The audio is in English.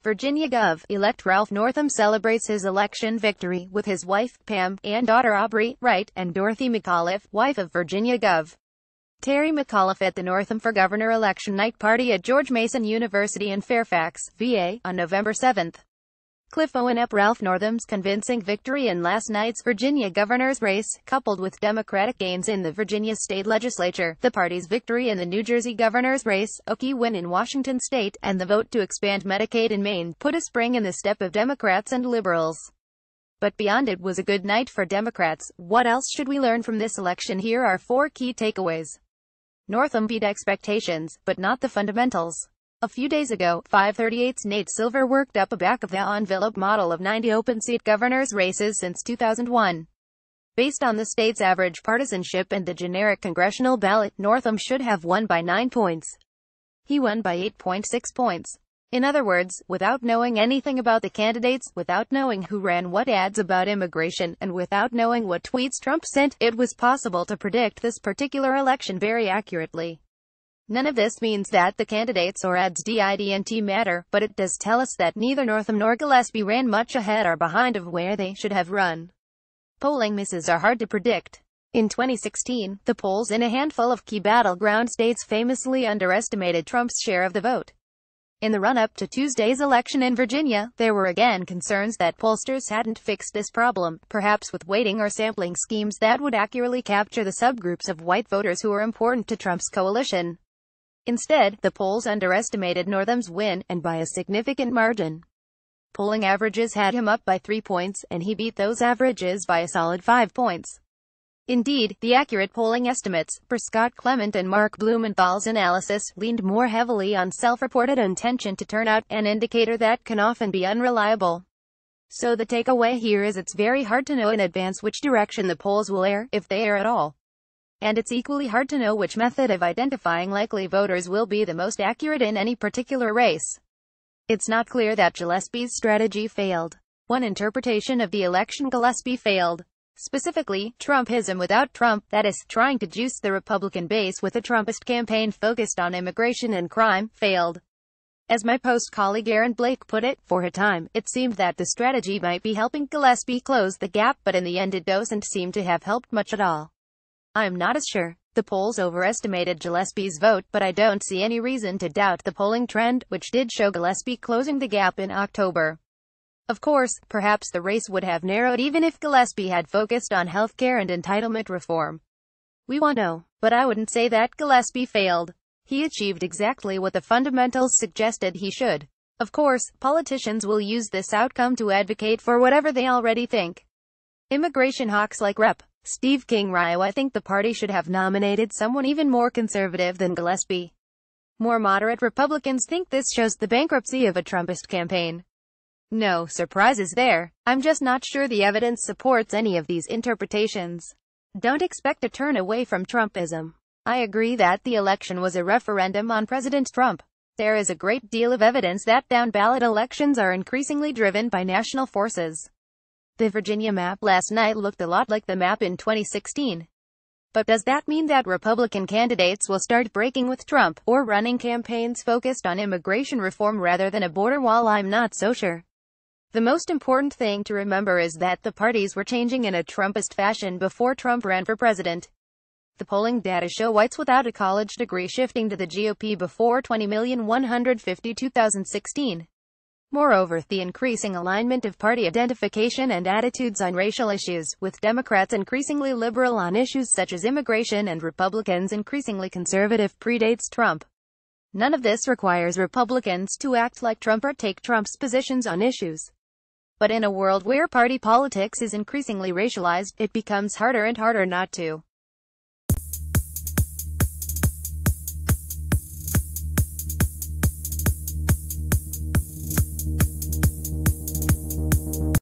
Virginia Gov.elect Ralph Northam celebrates his election victory with his wife, Pam, and daughter Aubrey, right, and Dorothy McAuliffe, wife of Virginia Gov. Terry McAuliffe at the Northam for Governor election night party at George Mason University in Fairfax, VA, on November 7. OwenAP Ralph Northam's convincing victory in last night's Virginia governor's race, coupled with Democratic gains in the Virginia state legislature, the party's victory in the New Jersey governor's race, a key win in Washington state, and the vote to expand Medicaid in Maine, put a spring in the step of Democrats and liberals. But beyond it was a good night for Democrats. What else should we learn from this election? Here are 4 key takeaways. Northam beat expectations, but not the fundamentals. A few days ago, 538's Nate Silver worked up a back of the envelope model of 90 open-seat governor's races since 2001. Based on the state's average partisanship and the generic congressional ballot, Northam should have won by 9 points. He won by 8.6 points. In other words, without knowing anything about the candidates, without knowing who ran what ads about immigration, and without knowing what tweets Trump sent, it was possible to predict this particular election very accurately. None of this means that the candidates or ads didn't matter, but it does tell us that neither Northam nor Gillespie ran much ahead or behind of where they should have run. Polling misses are hard to predict. In 2016, the polls in a handful of key battleground states famously underestimated Trump's share of the vote. In the run-up to Tuesday's election in Virginia, there were again concerns that pollsters hadn't fixed this problem, perhaps with weighting or sampling schemes that would accurately capture the subgroups of white voters who are important to Trump's coalition. Instead, the polls underestimated Northam's win, and by a significant margin. Polling averages had him up by 3 points, and he beat those averages by a solid 5 points. Indeed, the accurate polling estimates, per Scott Clement and Mark Blumenthal's analysis, leaned more heavily on self-reported intention to turn out, an indicator that can often be unreliable. So the takeaway here is it's very hard to know in advance which direction the polls will err, if they err at all. And it's equally hard to know which method of identifying likely voters will be the most accurate in any particular race. It's not clear that Gillespie's strategy failed. One interpretation of the election: Gillespie failed. Specifically, Trumpism without Trump, that is, trying to juice the Republican base with a Trumpist campaign focused on immigration and crime, failed. As my Post colleague Aaron Blake put it, for a time, it seemed that the strategy might be helping Gillespie close the gap, but in the end it doesn't seem to have helped much at all. I'm not as sure. The polls overestimated Gillespie's vote, but I don't see any reason to doubt the polling trend, which did show Gillespie closing the gap in October. Of course, perhaps the race would have narrowed even if Gillespie had focused on healthcare and entitlement reform. We won't know, but I wouldn't say that Gillespie failed. He achieved exactly what the fundamentals suggested he should. Of course, politicians will use this outcome to advocate for whatever they already think. Immigration hawks like Rep. Steve King I think the party should have nominated someone even more conservative than Gillespie. More moderate Republicans think this shows the bankruptcy of a Trumpist campaign. No surprises there. I'm just not sure the evidence supports any of these interpretations. Don't expect a turn away from Trumpism. I agree that the election was a referendum on President Trump. There is a great deal of evidence that down-ballot elections are increasingly driven by national forces. The Virginia map last night looked a lot like the map in 2016. But does that mean that Republican candidates will start breaking with Trump, or running campaigns focused on immigration reform rather than a border wall? I'm not so sure. The most important thing to remember is that the parties were changing in a Trumpist fashion before Trump ran for president. The polling data show whites without a college degree shifting to the GOP before 20,152,016. Moreover, the increasing alignment of party identification and attitudes on racial issues, with Democrats increasingly liberal on issues such as immigration and Republicans increasingly conservative, predates Trump. None of this requires Republicans to act like Trump or take Trump's positions on issues. But in a world where party politics is increasingly racialized, it becomes harder and harder not to.